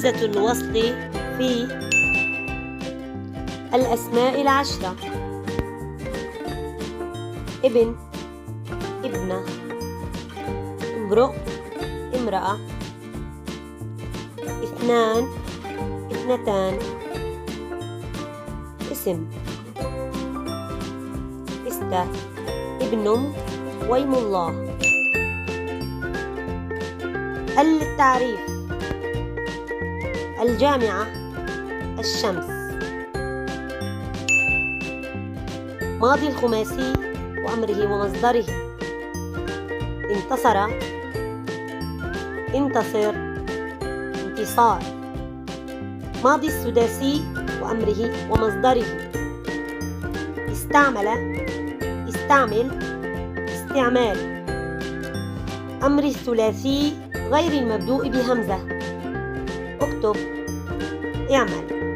همزة الوصل في الأسماء العشرة: ابن، ابنة، امرؤ، امرأة، اثنان، اثنتان، اسم، استه، ابن، ويم الله. التعريف: الجامعة، الشمس. ماضي الخماسي وأمره ومصدره: انتصر، انتصر، انتصار. ماضي السداسي وأمره ومصدره: استعمل، استعمل، استعمال. أمر الثلاثي غير المبدوء بهمزة: اكتب، اعمل.